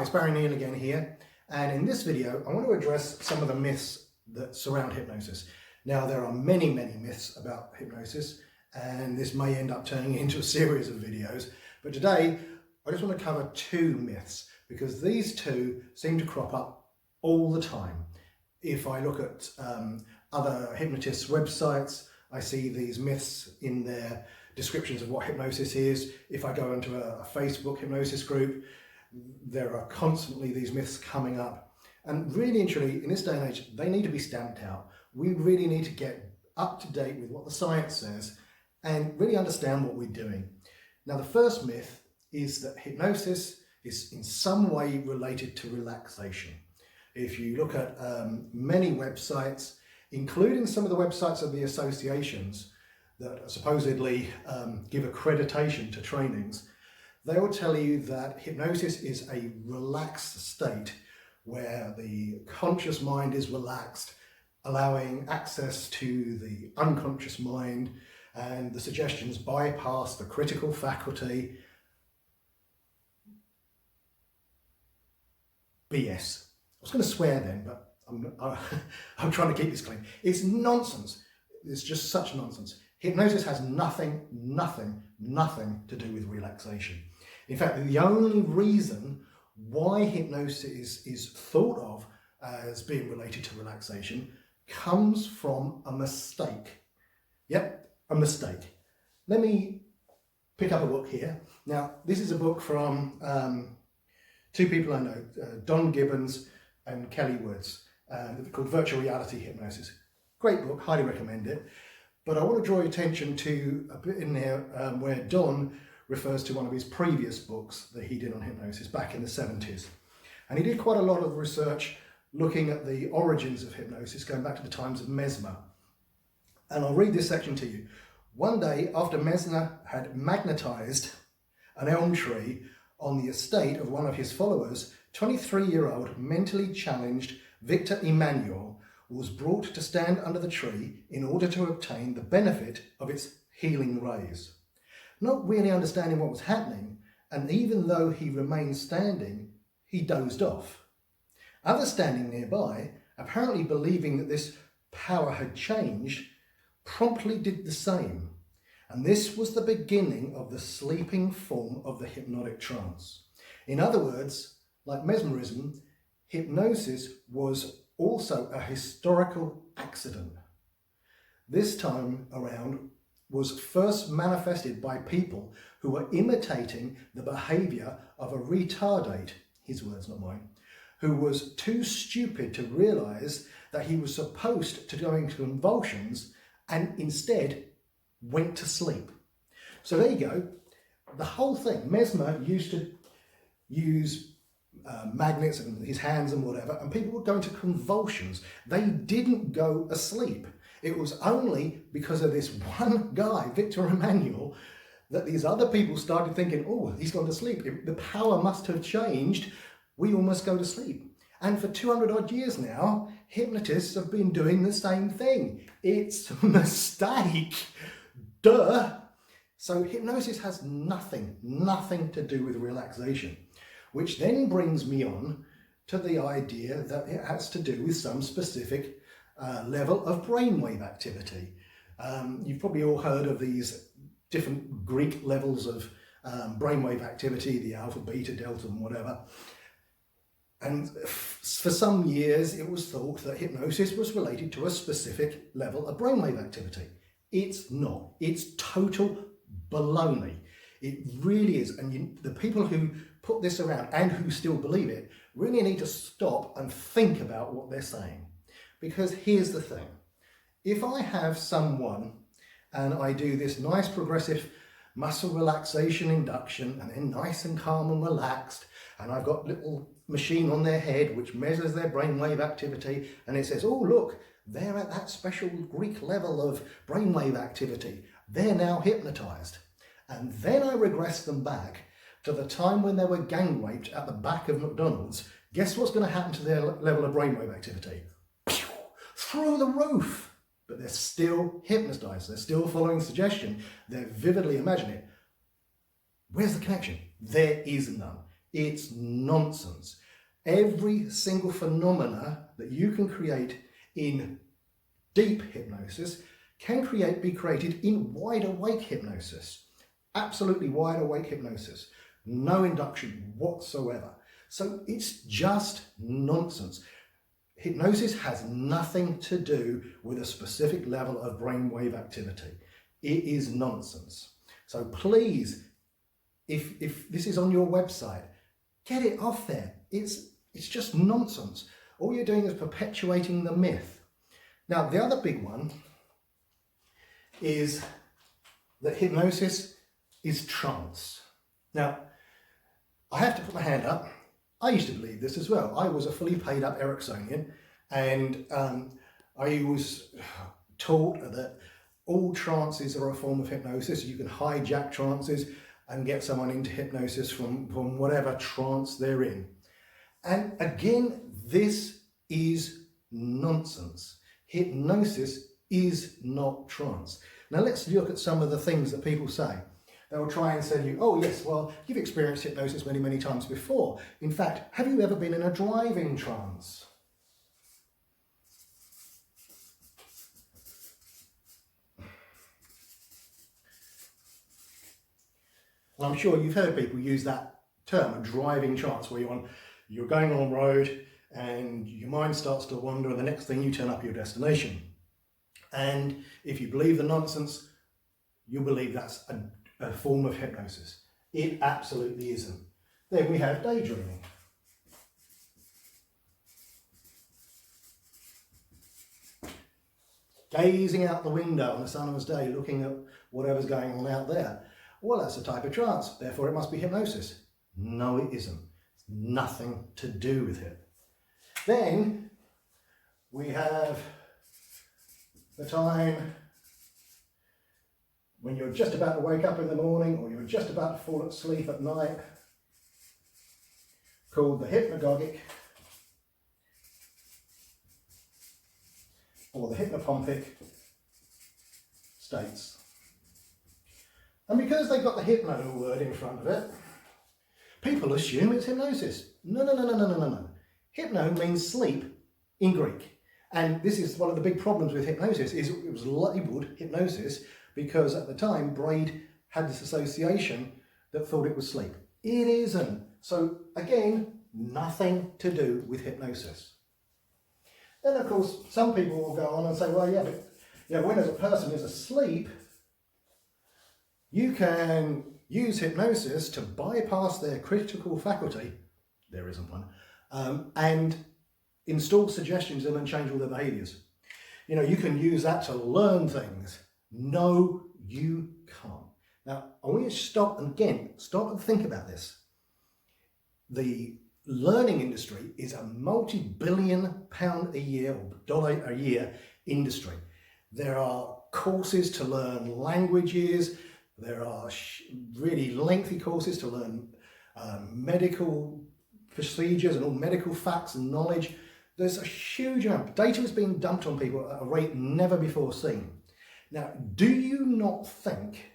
it's Neale again here, and in this video I want to address some of the myths that surround hypnosis. Now there are many myths about hypnosis, and this may end up turning into a series of videos, but today I just want to cover two myths because these two seem to crop up all the time. If I look at other hypnotists' websites, I see these myths in their descriptions of what hypnosis is. If I go into a Facebook hypnosis group, there are constantly these myths coming up. And really and truly, in this day and age, they need to be stamped out. We really need to get up to date with what the science says and really understand what we're doing. Now, the first myth is that hypnosis is in some way related to relaxation. If you look at many websites, including some of the websites of the associations that supposedly give accreditation to trainings, they will tell you that hypnosis is a relaxed state where the conscious mind is relaxed, allowing access to the unconscious mind, and the suggestions bypass the critical faculty. BS. I was going to swear then, but I'm trying to keep this clean. It's nonsense. It's just such nonsense. Hypnosis has nothing to do with relaxation. In fact, the only reason why hypnosis is thought of as being related to relaxation comes from a mistake. Yep, a mistake. Let me pick up a book here. Now, this is a book from two people I know, Don Gibbons and Kelly Woods, called Virtual Reality Hypnosis. Great book, highly recommend it. But I want to draw your attention to a bit in there where Don refers to one of his previous books that he did on hypnosis back in the 70s. And he did quite a lot of research looking at the origins of hypnosis, going back to the times of Mesmer. And I'll read this section to you. One day after Mesmer had magnetized an elm tree on the estate of one of his followers, 23-year-old mentally challenged Victor Emmanuel was brought to stand under the tree in order to obtain the benefit of its healing rays. Not really understanding what was happening, and even though he remained standing, he dozed off. Others standing nearby, apparently believing that this power had changed, promptly did the same. And this was the beginning of the sleeping form of the hypnotic trance. In other words, like mesmerism, hypnosis was also a historical accident. This time around was first manifested by people who were imitating the behaviour of a retardate, his words not mine, who was too stupid to realise that he was supposed to go into convulsions and instead went to sleep. So there you go. The whole thing, Mesmer used to use magnets in his hands and whatever, and people would go into convulsions. They didn't go asleep. It was only because of this one guy, Victor Emmanuel, that these other people started thinking, oh, he's gone to sleep. The power must have changed. We all must go to sleep. And for 200 odd years now, hypnotists have been doing the same thing. It's a mistake. Duh. So hypnosis has nothing to do with relaxation, which then brings me on to the idea that it has to do with some specific level of brainwave activity. You've probably all heard of these different Greek levels of brainwave activity, the alpha, beta, delta, and whatever. And for some years, it was thought that hypnosis was related to a specific level of brainwave activity. It's not. It's total baloney. It really is. And the people who put this around and who still believe it really need to stop and think about what they're saying. Because here's the thing. If I have someone and I do this nice progressive muscle relaxation induction and then nice and calm and relaxed, and I've got a little machine on their head which measures their brainwave activity, and it says, oh look, they're at that special Greek level of brainwave activity. They're now hypnotized. And then I regress them back to the time when they were gang raped at the back of McDonald's. Guess what's going to happen to their level of brainwave activity? Through the roof. But they're still hypnotized. They're still following suggestion. They're vividly imagining it. Where's the connection? There is none. It's nonsense. Every single phenomena that you can create in deep hypnosis can be created in wide awake hypnosis. Absolutely wide awake hypnosis. No induction whatsoever. So it's just nonsense. Hypnosis has nothing to do with a specific level of brainwave activity. It is nonsense. So please, if this is on your website, get it off there. It's just nonsense. All you're doing is perpetuating the myth. Now, the other big one is that hypnosis is trance. Now, I have to put my hand up. I used to believe this as well. I was a fully paid up Ericksonian, and I was taught that all trances are a form of hypnosis. You can hijack trances and get someone into hypnosis from whatever trance they're in. And again, this is nonsense. Hypnosis is not trance. Now let's look at some of the things that people say. They'll try and say to you, oh yes, well, you've experienced hypnosis many, many times before. In fact, have you ever been in a driving trance? Well, I'm sure you've heard people use that term, a driving trance, where you're going on a road and your mind starts to wander and the next thing you turn up your destination. And if you believe the nonsense, you believe that's a form of hypnosis. It absolutely isn't. Then we have daydreaming. Gazing out the window on a sunless day, looking at whatever's going on out there. Well, that's a type of trance, therefore it must be hypnosis. No, it isn't. It's nothing to do with it. Then we have the time when you're just about to wake up in the morning or you're just about to fall asleep at night, called the hypnagogic or the hypnopompic states. And because they've got the hypno word in front of it, people assume it's hypnosis. No. Hypno means sleep in Greek. And this is one of the big problems with hypnosis, is it was labelled hypnosis because at the time Braid had this association that thought it was sleep. It isn't. So again, nothing to do with hypnosis. Then of course some people will go on and say, well, yeah, but when a person is asleep, you can use hypnosis to bypass their critical faculty, there isn't one, and install suggestions in and change all their behaviours. You can use that to learn things. No, you can't. Now, I want you to stop and think about this. The learning industry is a multi-billion pound a year or dollar a year industry. There are courses to learn languages. There are really lengthy courses to learn medical procedures and all medical facts and knowledge. There's a huge amount. Data is being dumped on people at a rate never before seen. Now, do you not think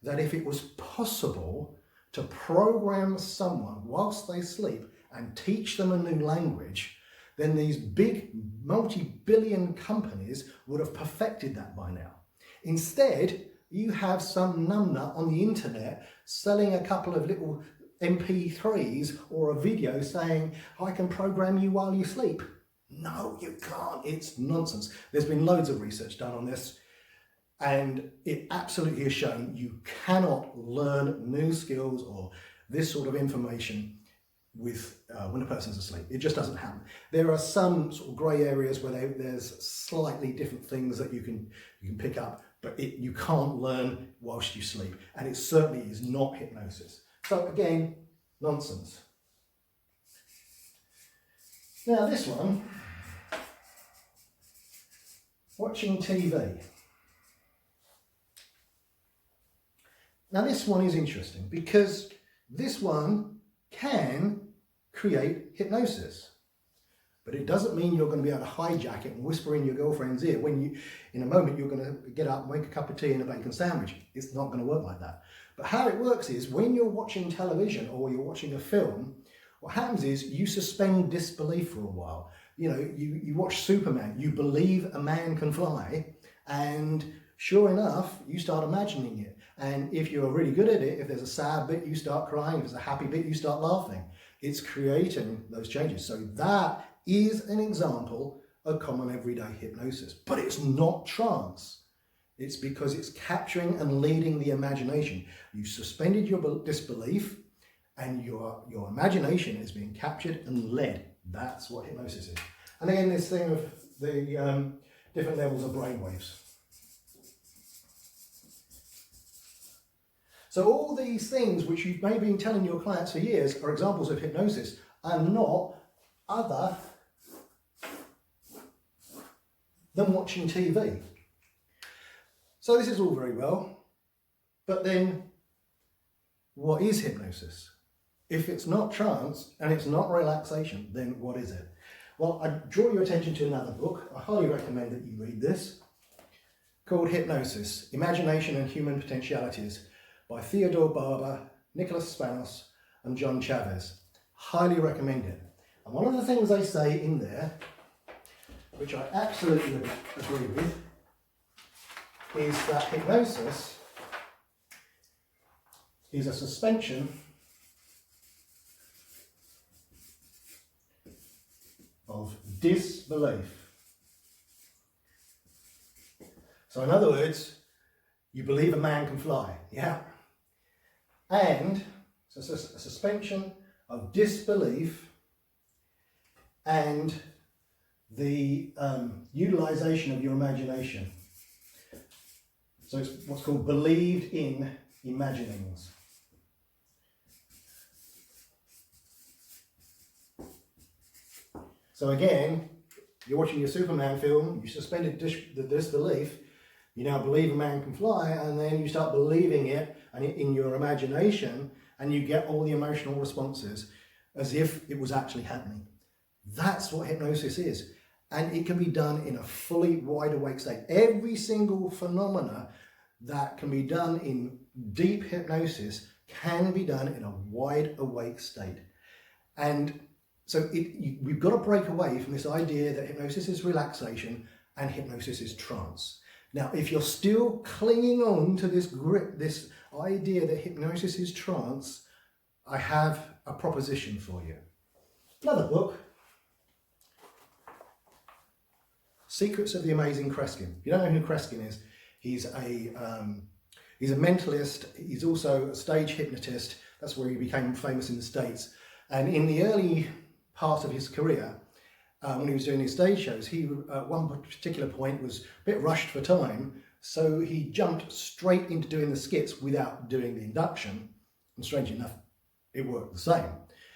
that if it was possible to program someone whilst they sleep and teach them a new language, then these big multi-billion companies would have perfected that by now? Instead, you have some numbnut on the internet selling a couple of little MP3s or a video saying, I can program you while you sleep. No, you can't. It's nonsense. There's been loads of research done on this, and it absolutely has shown you cannot learn new skills or this sort of information with when a person's asleep. It just doesn't happen. There are some sort of grey areas where there's slightly different things that you can pick up, but you can't learn whilst you sleep, and it certainly is not hypnosis. So again, nonsense. Now this one, watching TV. Now this one is interesting because this one can create hypnosis, but it doesn't mean you're going to be able to hijack it and whisper in your girlfriend's ear when in a moment you're going to get up, make a cup of tea and a bacon sandwich. It's not going to work like that. But how it works is when you're watching television or you're watching a film, what happens is you suspend disbelief for a while. You know, you watch Superman, you believe a man can fly, and sure enough, you start imagining it. And if you're really good at it, if there's a sad bit, you start crying. If there's a happy bit, you start laughing. It's creating those changes. So that is an example of common everyday hypnosis. But it's not trance. It's because it's capturing and leading the imagination. You've suspended your disbelief and your imagination is being captured and led. That's what hypnosis is. And again, this thing of the different levels of brainwaves. So all these things which you've maybe been telling your clients for years are examples of hypnosis and not other than watching TV. So this is all very well, but then what is hypnosis? If it's not trance and it's not relaxation, then what is it? Well, I draw your attention to another book. I highly recommend that you read this, called Hypnosis, Imagination and Human Potentialities by Theodore Barber, Nicholas Spanos and John Chavez. Highly recommend it. And one of the things they say in there, which I absolutely agree with, is that hypnosis is a suspension of disbelief. So in other words, you believe a man can fly, yeah? And so it's a suspension of disbelief and the utilization of your imagination. So it's what's called believed in imaginings. So again, you're watching your Superman film, you suspended the disbelief, you now believe a man can fly, and then you start believing it and in your imagination, and you get all the emotional responses as if it was actually happening. That's what hypnosis is. And it can be done in a fully wide awake state. Every single phenomena that can be done in deep hypnosis can be done in a wide awake state. And so we've got to break away from this idea that hypnosis is relaxation and hypnosis is trance. Now, if you're still clinging on to this grip, this idea that hypnosis is trance, I have a proposition for you. Another book, Secrets of the Amazing Kreskin. If you don't know who Kreskin is, he's a mentalist. He's also a stage hypnotist. That's where he became famous in the States. And in the early part of his career, when he was doing his stage shows, he at one particular point was a bit rushed for time, so he jumped straight into doing the skits without doing the induction, and strangely enough, it worked the same.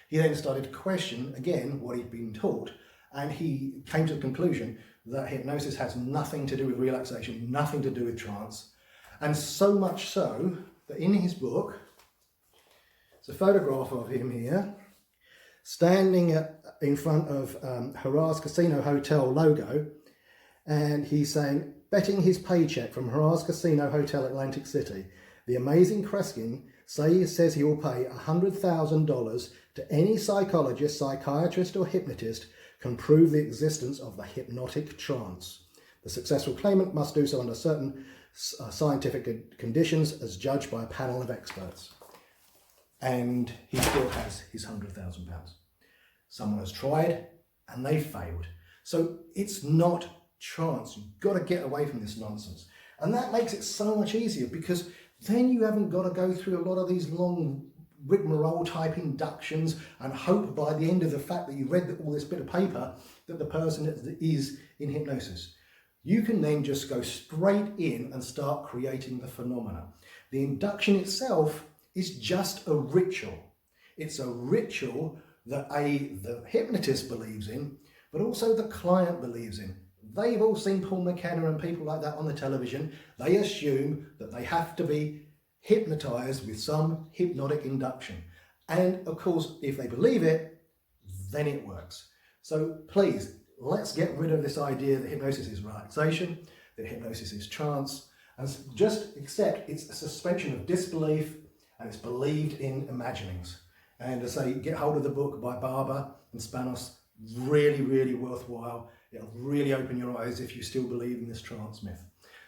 He then started to question again what he'd been taught, and he came to the conclusion that hypnosis has nothing to do with relaxation, nothing to do with trance, and so much so that in his book, it's a photograph of him here, standing in front of Harrah's Casino Hotel logo, and he's saying, betting his paycheck from Harrah's Casino Hotel Atlantic City, the amazing Kreskin says he will pay $100,000 to any psychologist, psychiatrist or hypnotist can prove the existence of the hypnotic trance. The successful claimant must do so under certain scientific conditions as judged by a panel of experts. And he still has his £100,000. Someone has tried and they failed. So it's not trance. You've got to get away from this nonsense. And that makes it so much easier because then you haven't got to go through a lot of these long rigmarole type inductions and hope by the end of the fact that you read all this bit of paper that the person is in hypnosis. You can then just go straight in and start creating the phenomena. The induction itself is just a ritual. It's a ritual that the hypnotist believes in, but also the client believes in. They've all seen Paul McKenna and people like that on the television. They assume that they have to be hypnotized with some hypnotic induction. And of course, if they believe it, then it works. So please, let's get rid of this idea that hypnosis is relaxation, that hypnosis is trance, and just accept it's a suspension of disbelief and it's believed in imaginings. And to say, get hold of the book by Barber and Spanos, really, really worthwhile. It'll really open your eyes if you still believe in this trance myth.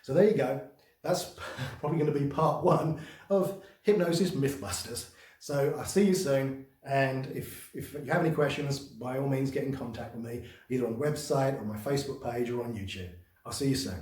So there you go. That's probably going to be part 1 of Hypnosis Mythbusters. So I'll see you soon. And if you have any questions, by all means get in contact with me, either on the website or my Facebook page or on YouTube. I'll see you soon.